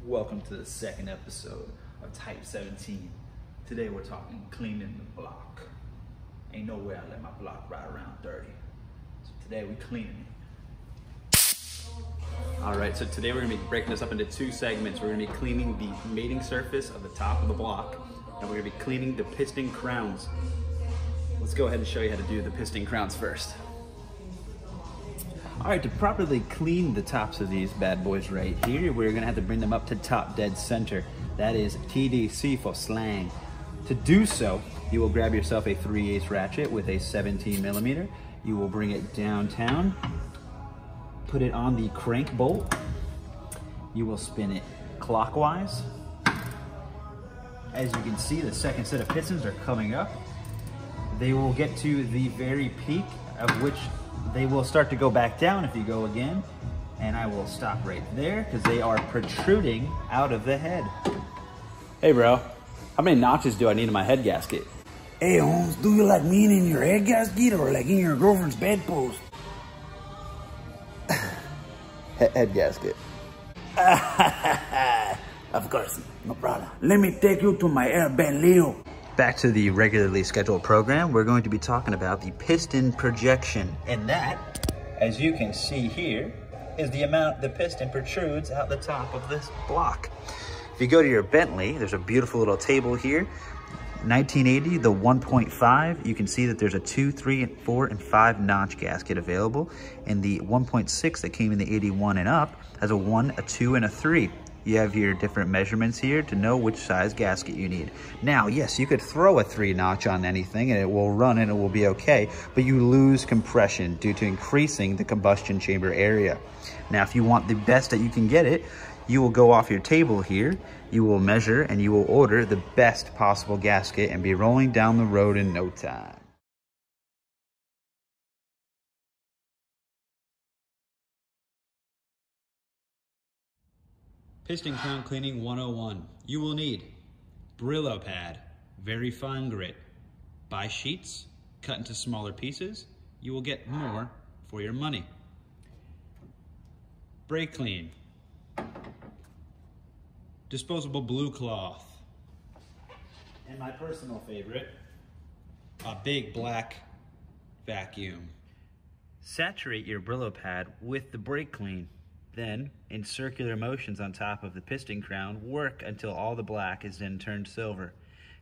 Welcome to the second episode of Type 17. Today we're talking cleaning the block. Ain't no way I let my block ride around dirty. So today we cleaning it. All right, so today we're gonna be breaking this up into two segments. We're gonna be cleaning the mating surface of the top of the block, and we're gonna be cleaning the piston crowns. Let's go ahead and show you how to do the piston crowns first. All right, to properly clean the tops of these bad boys right here, we're gonna have to bring them up to top dead center. That is TDC for slang. To do so, you will grab yourself a 3/8 ratchet with a 17 millimeter. You will bring it downtown, put it on the crank bolt. You will spin it clockwise. As you can see, the second set of pistons are coming up. They will get to the very peak, of which they will start to go back down if you go again, and I will stop right there because they are protruding out of the head. Hey bro, how many notches do I need in my head gasket? Hey Holmes, do you like me in your head gasket or like in your girlfriend's bedpost? Head gasket. Of course, no problem. Let me take you to my airbag, Leo. Back to the regularly scheduled program, we're going to be talking about the piston projection. And that, as you can see here, is the amount the piston protrudes out the top of this block. If you go to your Bentley, there's a beautiful little table here. 1980, the 1.5, you can see that there's a 2, 3, 4, and 5 notch gasket available. And the 1.6 that came in the 81 and up has a 1, a 2, and a 3. You have your different measurements here to know which size gasket you need. Now, yes, you could throw a 3 notch on anything and it will run and it will be okay, but you lose compression due to increasing the combustion chamber area. Now, if you want the best that you can get it, you will go off your table here, you will measure, and you will order the best possible gasket and be rolling down the road in no time. Piston crown cleaning 101. You will need Brillo pad, very fine grit. Buy sheets, cut into smaller pieces. You will get more for your money. Brake clean. Disposable blue cloth. And my personal favorite, a big black vacuum. Saturate your Brillo pad with the brake clean. Then, in circular motions on top of the piston crown, work until all the black is then turned silver.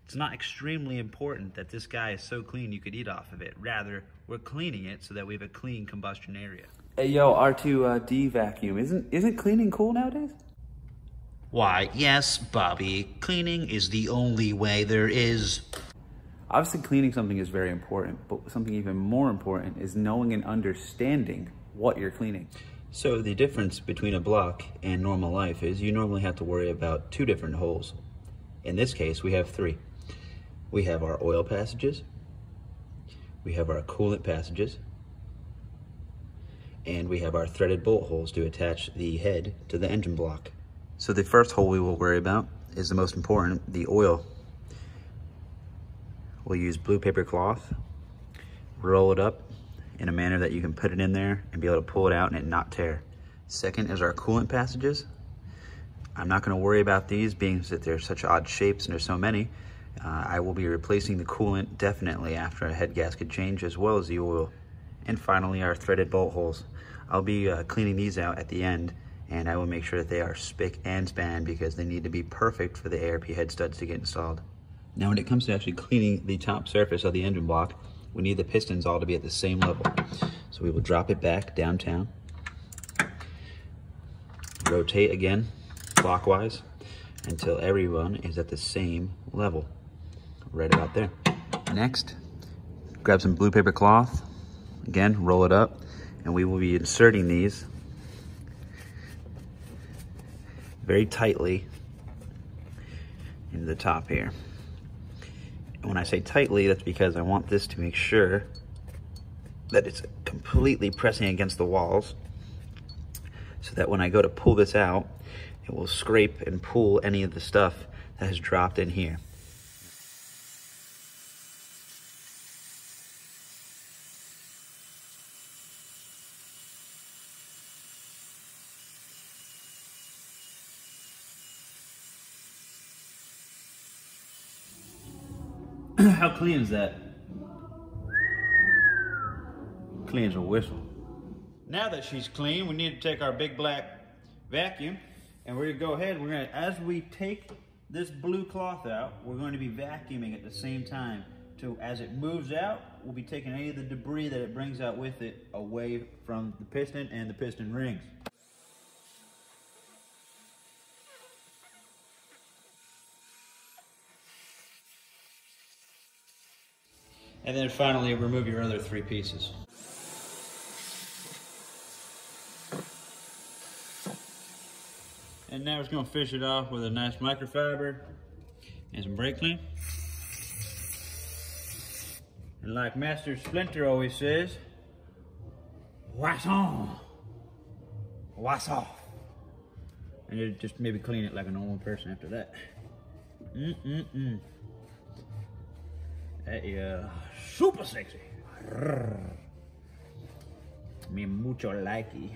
It's not extremely important that this guy is so clean you could eat off of it. Rather, we're cleaning it so that we have a clean combustion area. Hey yo, R2D vacuum, isn't cleaning cool nowadays? Why, yes, Bobby, cleaning is the only way there is. Obviously cleaning something is very important, but something even more important is knowing and understanding what you're cleaning. So the difference between a block and normal life is you normally have to worry about 2 different holes. In this case, we have 3. We have our oil passages, we have our coolant passages, and we have our threaded bolt holes to attach the head to the engine block. So the first hole we will worry about is the most important, the oil. We'll use blue paper cloth, roll it up in a manner that you can put it in there and be able to pull it out and it not tear. Second is our coolant passages. I'm not going to worry about these being that they're such odd shapes and there's so many. I will be replacing the coolant definitely after a head gasket change, as well as the oil. And finally, our threaded bolt holes. I'll be cleaning these out at the end, and I will make sure that they are spick and span because they need to be perfect for the ARP head studs to get installed. Now when it comes to actually cleaning the top surface of the engine block, we need the pistons all to be at the same level. So we will drop it back downtown, rotate again clockwise until everyone is at the same level, right about there. Next, grab some blue paper cloth, again, roll it up, and we will be inserting these very tightly into the top here. And when I say tightly, that's because I want this to make sure that it's completely pressing against the walls so that when I go to pull this out, it will scrape and pull any of the stuff that has dropped in here. How clean is that? Clean as a whistle. Now that she's clean, we need to take our big black vacuum and we're gonna go ahead, as we take this blue cloth out, we're going to be vacuuming at the same time. So as it moves out, we'll be taking any of the debris that it brings out with it away from the piston and the piston rings. And then finally, remove your other 3 pieces. And now we're just gonna finish it off with a nice microfiber and some brake clean. And like Master Splinter always says, wax on, wax off. And you just maybe clean it like a normal person after that. That is super sexy. Me mucho likey.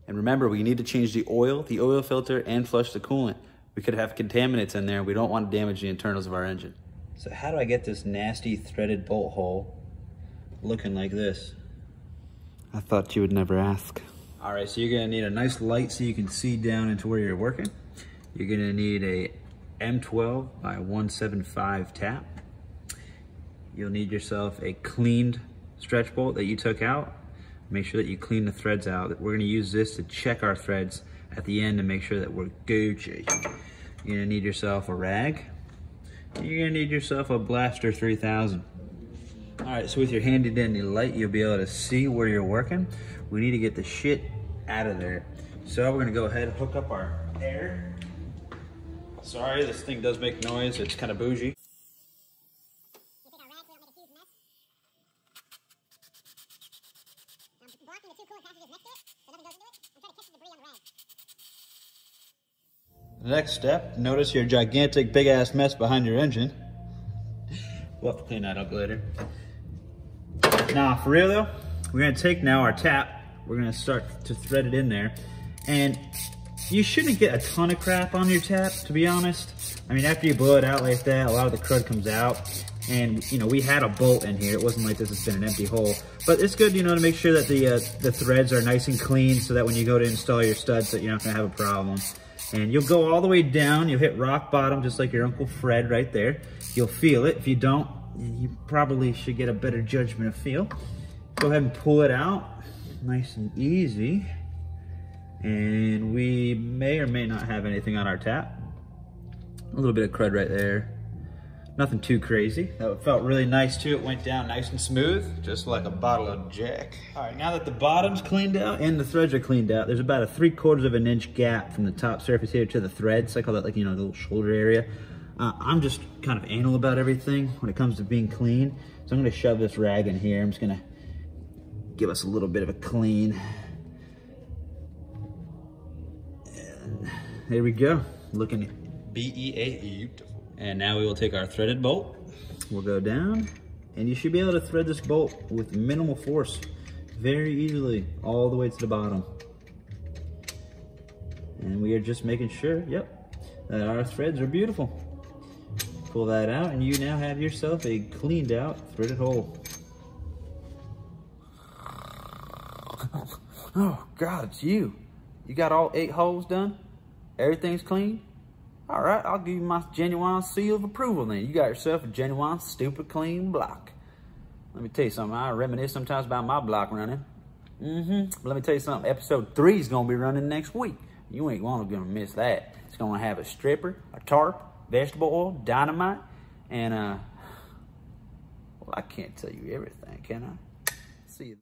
And remember, we need to change the oil filter, and flush the coolant. We could have contaminants in there. We don't want to damage the internals of our engine. So how do I get this nasty threaded bolt hole looking like this? I thought you would never ask. All right, so you're gonna need a nice light so you can see down into where you're working. You're gonna need a M12 by 175 tap. You'll need yourself a cleaned stretch bolt that you took out. Make sure that you clean the threads out. We're gonna use this to check our threads at the end to make sure that we're Gucci. You're gonna need yourself a rag. You're gonna need yourself a Blaster 3000. All right, so with your handy dandy light, you'll be able to see where you're working. We need to get the shit out of there. So we're gonna go ahead and hook up our air. Sorry, this thing does make noise. It's kind of bougie. The next step, notice your gigantic big ass mess behind your engine. We'll have to clean that up later. Now, for real though, we're gonna take now our tap, we're gonna start to thread it in there. And you shouldn't get a ton of crap on your tap, to be honest. I mean, after you blow it out like that, a lot of the crud comes out. And, you know, we had a bolt in here. It wasn't like this has been an empty hole. But it's good, you know, to make sure that the threads are nice and clean so that when you go to install your studs that you're not gonna have a problem. And you'll go all the way down, you'll hit rock bottom just like your Uncle Fred right there. You'll feel it. If you don't, you probably should get a better judgment of feel. Go ahead and pull it out, nice and easy. And we may or may not have anything on our tap. A little bit of crud right there. Nothing too crazy. That felt really nice too. It went down nice and smooth, just like a bottle of Jack. All right, now that the bottom's cleaned out and the threads are cleaned out, there's about a 3/4 of an inch gap from the top surface here to the threads. I call that, like, you know, the little shoulder area. I'm just kind of anal about everything when it comes to being clean. So I'm gonna shove this rag in here. I'm just gonna give us a little bit of a clean. And there we go, looking beautiful. And now we will take our threaded bolt. We'll go down, and you should be able to thread this bolt with minimal force very easily all the way to the bottom. And we are just making sure, yep, that our threads are beautiful. Pull that out, and you now have yourself a cleaned out threaded hole. Oh God, it's you. You got all 8 holes done? Everything's clean? All right, I'll give you my genuine seal of approval then. You got yourself a genuine, stupid, clean block. Let me tell you something, I reminisce sometimes about my block running. But let me tell you something, episode 3 is gonna be running next week. You ain't gonna miss that. It's gonna have a stripper, a tarp, vegetable oil, dynamite, and well, I can't tell you everything, can I? See you.